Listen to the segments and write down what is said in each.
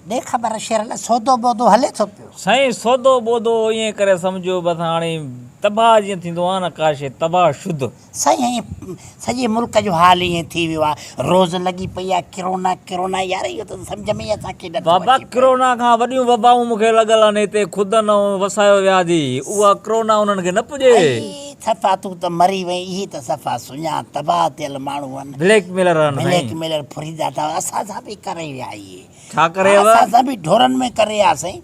दे ख़बर शेरल सौदो बोदो हले थो पियो साईं सौदो बोदो ईअं करे सम्झो बसि हाणे तबाह जीअं थींदो आहे न का शइ तबाह शुद्ध साईं सॼे मुल्क जो हाल ईअं थी वियो आहे रोज़ लॻी पई आहे किरोना किरोना यार इहो त सम्झ में ई असांखे नथो बाबा अचे पियो। किरोना खां वॾियूं वबाऊं मूंखे लॻल आहिनि हिते ख़ुदनि ऐं वसायो व्याधि उहा किरोना उन्हनि खे न पुॼे सफ़ा तूं त मरी वई इहे त सफ़ा सुञा तबाह थियल माण्हू आहिनि ब्लैकमेलर आहिनि ब्लैक मेलर फुरीदा अथव असां सां बि करे विया इहे छा करे असां सां बि ढोरनि में करे विया साईं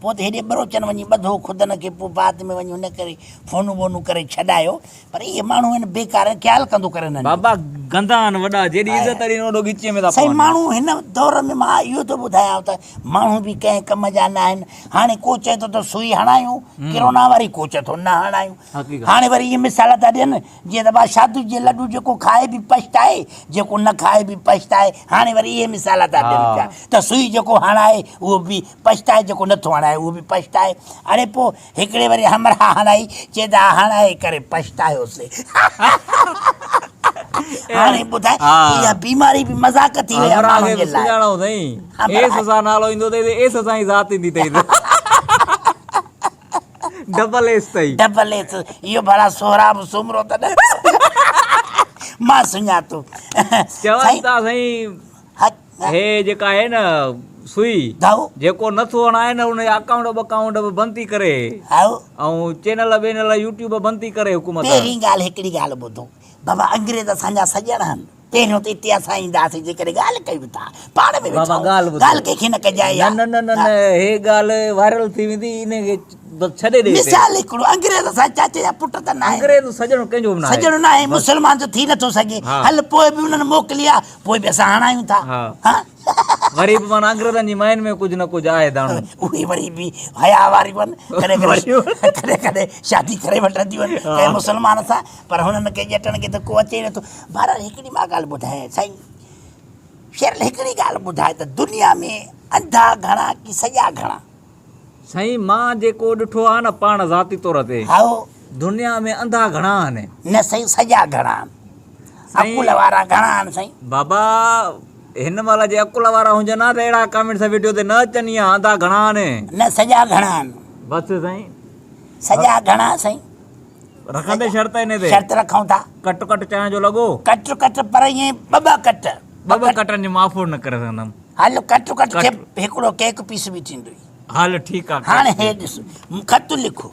पोइ त हेॾे बरोचन वञी ॿधो ख़ुदनि खे पोइ बाद में वञी हुन करे फ़ोनूं वोनूं करे छॾायो पर इहे माण्हू आहिनि बेकार ख़्यालु कंदो करे न बाबा गंदा आहिनि वॾा जेॾी इज़त ॾिनी ओॾो ॻिचीअ में था साईं पवनि। माण्हू हिन दौर में मां इहो थो ॿुधायांव त माण्हू बि कंहिं कम जा न आहिनि हाणे को चए थो त सुई हणायूं किरोना वारी को चए थो न हणायूं हाणे वरी इहे मिसाल था ॾियनि जीअं त शादू जे लॾूं जेको खाए बि पछताए जेको न खाए बि पछताए हाणे वरी इहे मिसाल था ॾियनि पिया त सुई जेको हणाए उहो बि पछताए जेको नथो हणाए उहो बि पछताए अड़े पोइ हिकिड़े वरी हमरा हणाई चए त हणाए करे पछतायोसीं हाणे ॿुधाए इहा बीमारी बि मज़ाक थी वई आहे माण्हुनि जे लाइ सुञाणो अथई एस सां नालो ईंदो अथई त एस सां ई ज़ात ईंदी अथई डबल एस अथई डबल एस इहो भला सोहराब सुमरो त न मां सुञातो चवनि था साईं हे जेका आहे न सुई जेको नथो हणाए न हुन जा अकाउंट बकाउंट बि बंदि थी करे ऐं चैनल वेनल यूट्यूब बंदि थी करे हुकूमत पहिरीं ॻाल्हि हिकिड़ी ॻाल्हि ॿुधो बाबा अंग्रेज़ असांजा सॼण आहिनि पहिरियों त हिते असां ईंदासीं जेकॾहिं ॻाल्हि कयूं था पाण में ॻाल्हि कंहिंखे न कजाए न न न हे ॻाल्हि वायरल थी वेंदी इनखे छॾे ॾे मिसाल हिकिड़ो अंग्रेज़ असां चाचे जा पुट त न अंग्रेज़ सॼणो कंहिंजो बि सॼणो न आहे मुस्लमान त थी नथो सघे हल पोइ बि उन्हनि मोकिली आहे पोइ बि असां हणायूं था वरी बि माना अंग्रेज़नि जी माइन में कुझु न कुझु आहे दाणो उहे वरी बि हया वारियूं आहिनि कॾहिं कॾहिं शादी करे वठंदियूं आहिनि कंहिं मुस्लमान सां पर हुननि खे ॼटण खे त को अचे नथो बहरहाल हिकिड़ी मां ॻाल्हि ॿुधायां साईं शेरल हिकिड़ी ॻाल्हि ॿुधाए त दुनिया में अंधा घणा की सॼा घणा साईं मां जेको ॾिठो आहे न पाण ज़ाती तौर ते दुनिया में अंधा घणा आहिनि न साईं सॼा घणा आहिनि अकुल वारा घणा आहिनि साईं बाबा हिन महिल जे अकुल वारा हुजनि हा त अहिड़ा कमेंट्स वीडियो ते न अचनि या अंधा घणा आहिनि न सॼा घणा आहिनि बसि साईं सॼा घणा साईं रखंदे शर्त हिन ते शर्त रखूं था कट कट चाहिण जो लॻो कट कट पर ईअं ॿ कट ॿ कटनि जी मां अफोर्ड न करे सघंदुमि हलो कट कट खे हिकिड़ो केक पीस बि थींदो हल ठीकु आहे हाणे हे ॾिस ख़त लिखो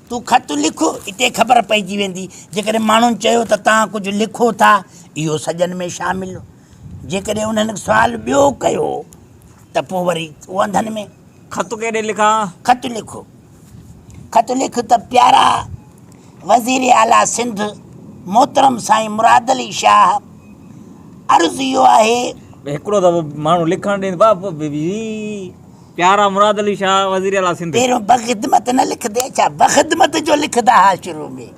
तूं ख़त लिखो हिते ख़बर पइजी वेंदी जेकॾहिं माण्हुनि चयो त तव्हां कुझु लिखो था इहो सॼनि में शामिलु जेकॾहिं उन्हनि सुवालु ॿियो कयो त पोइ वरी उहो अंधनि में ख़त केॾे लिखां ख़त लिखो ख़त लिख त प्यारा वज़ीर आला सिंध मोहतरम साईं मुराद अली शाह अर्ज़ु इहो आहे हिकिड़ो दफ़ो माण्हू लिखणु ॾींदो प्यारा मुराद अली शाह वज़ीर आला सिंध पहिरियों बख़िदमत न लिखंदे छा बख़िदमत जो लिखंदा हुआ शुरू में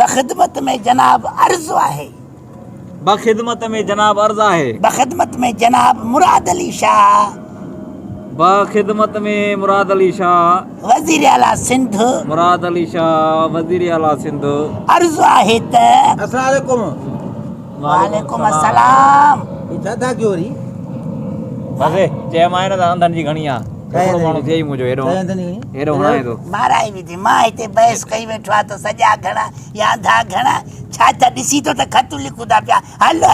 बख़िदमत में जनाब अर्ज़ु आहे बख़िदमत में जनाब अर्ज़ु आहे बख़िदमत में जनाब मुराद अली शाह बख़िदमत में मुराद अली शाह वज़ीर आला सिंध मुराद अली शाह वज़ीर आला सिंध अर्ज़ु आहे त अस्सलाम वालेकुम वालेकुम अस्सलाम छा था कयो वरी बसि चयोमांइ न त अंधनि जी घणी आहे हिकिड़ो माण्हू थिए ई मुंहिंजो हेॾो हणाए थो माराई विधी मां हिते बहस कई वेठो आहे त सॼा घणा या अंधा घणा छा त ॾिसी तो त ख़त लिखूं था पिया हलो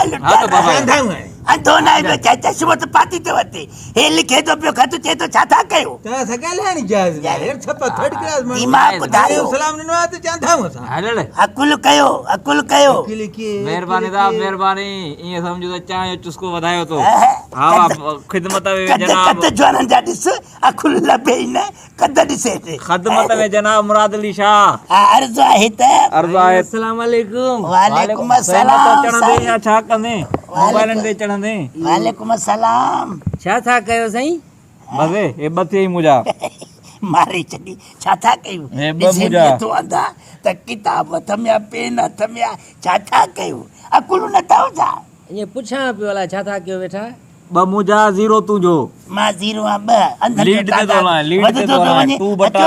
अंधो न आहे छा चश्मो त पाती थो वठे हे लिखे थो पियो ख़त चए थो छा था कयो दिमाग़ ॿुधायो अकुल कयो अकुल कयो महिरबानी साहब महिरबानी ईअं सम्झो त चांहि जो चुस्को वधायो थो हा ख़िदमत में जनाब कद ज्वारनि जा ॾिस अकुल लभे ई न कद ॾिसे ख़िदमत में जनाब मुराद अली शाह अर्ज़ु आहे त अर्ज़ु आहे अस्सलाम वालेकुम वालेकुम अस्सलाम चढ़ण दे या छा कंदे मोबाइलनि ते चढ़ंदे वालेकुम अस्सलाम छा था कयो साईं बसि हे ॿ थिए मुंहिंजा मारे छॾी छा था कयूं ॾिसे अंधा त किताब हथ में आहे पेन हथ में आहे छा था कयूं अकुल नथा हुजा ईअं पुछां पियो अलाए छा था कयो वेठा ॿ मुंहिंजा ज़ीरो तुंहिंजो मां ज़ीरो आहियां ॿ लीड ते तो हलां लीड ते तो हलां तू बटा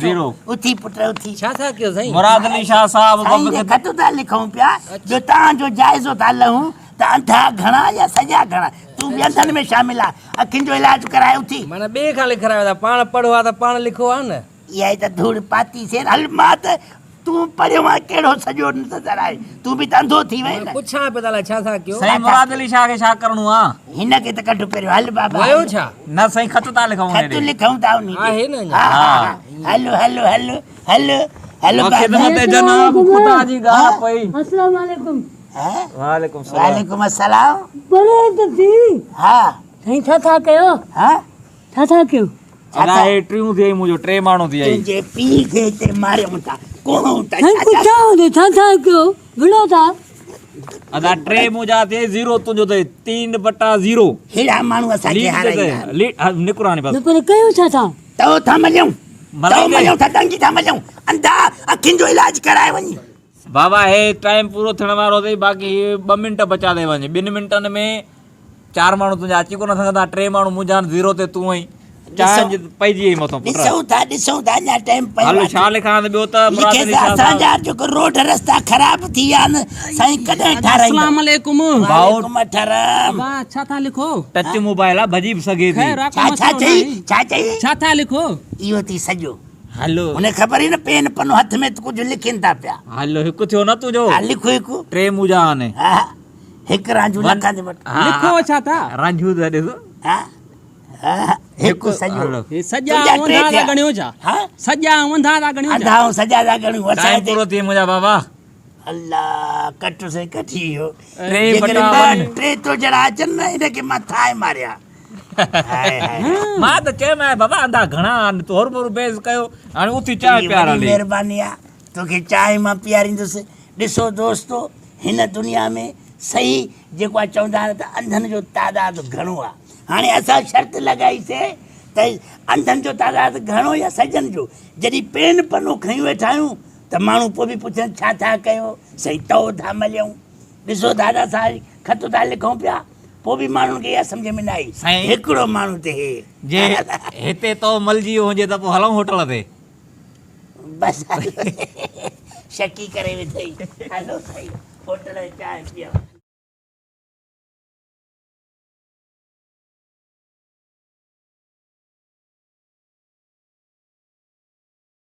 ज़ीरो उथी पुट उथी छा था कयो साईं मुराद अली शाह साहब ख़त था लिखूं पिया जो तव्हांजो जाइज़ो था लहूं त अंधा घणा या सॼा घणा तूं बि अंधनि में शामिल आहे अखियुनि जो इलाज करायो थी माना ॿिए खां लिखारायो था पाण पढ़ो आहे त पाण लिखो आहे न इहा त धूड़ पाती से हल मां त तूं पढ़ियो आहे कहिड़ो सॼो नज़र आहे तूं बि त अंधो थी वई न पुछां पियो ताला छा था कयो साईं मुराद अली शाह खे छा करणो आहे हिन खे त कढ पहिरियों हल बाबा वियो छा न साईं ख़त था लिखूं ख़त लिखूं था उन आहे न हा हलो हलो हलो हलो हलो ख़िदमत जनाब खुदा जी गाह पई अस्सलाम वालेकुम वालेकुम सलाम वालेकुम अस्सलाम बोले तो थी हा साईं छा कयो हा छा कयो अदा हे टियूं थी मुंहिंजो टे माण्हू थी आई तुंहिंजे पीउ खे हिते मारियूं था कोण था साईं पुछां छा कयो विड़ो था अदा टे मुंहिंजा थिए 0 तुंहिंजो थिए 3/0 हेड़ा माण्हू असांखे हाराईंदा निकुरानी बस न पर कयो छा था तो था मलियूं मलाई मलियूं था टंगी था मलियूं अंधा अखियुनि जो इलाज कराए वञी बाबा हे टाइम पूरो थियण वारो अथई बाक़ी 2 मिंट बचा दे वञे 2 मिंटनि में 4 माण्हू तुंहिंजा अची कोन सघंदा 3 माण्हू मुंहिंजा 0 ते तूं आई चांहि पइजी वई मथां ॾिसूं था अञा टाइम पियो हलो छा लिखां त ॿियो त मुराद लिखे अली त शाह असांजा जेको रोड रस्ता ख़राब थी विया आहिनि साईं कॾहिं ठाराईंदा अस्सलाम वालेकुम वालेकुम अस्सलाम वाह छा था लिखो टच मोबाइल आहे भॼी बि सघे थी छा चई छा था लिखो इहो थी सॼो हलो उन ख़बर ई न पेन पनो हथ में त कुझु लिखनि था पिया हलो हिकु थियो न तुंहिंजो हा लिखो हिकु 3 मुंहिंजा आने हा हिकु रांझू लखा जे वटि लिखो छा था रांझू त ॾिस हा हा हिकु सॼो हलो हे सॼा तुंहिंजा टे वंधा थिया। था गणियो छा हा सॼा वंधा था गणियो छा अधाऊं सॼा था गणियूं टाइम असांजे पूरो थी मुंहिंजा बाबा अल्लाह कट से कटी वियो 3/1 टे तो जरा अचनि न हिनखे मां थाए मारिया हाय हाय मां त चयोमांइ बाबा अंधा घणा आहिनि तोर मोर बेस कयो हाणे उथी चांहि प्यार हली महिरबानी आहे तोखे चांहि मां पीआरींदुसि ॾिसो दोस्तो हिन दुनिया में सही जेको आहे चवंदा आहिनि त अंधनि जो तादाद घणो आहे हाणे असां शर्त लॻाईसीं त अंधनि जो तादाद घणो या सजन जो जॾहिं पेन पनो खणी वेठा आहियूं त माण्हू पोइ बि पुछनि छा था कयो सही तओ था मलियूं ॾिसो दादा साईं ख़त था लिखूं पिया पोइ बि माण्हुनि खे इहा सम्झ में न आई साईं हिकिड़ो माण्हू ते हे जे हिते तो मलजी वियो हुजे त पोइ हलूं होटल ते बसि शकी करे विधई हलो साईं होटल में चांहि पीअऊं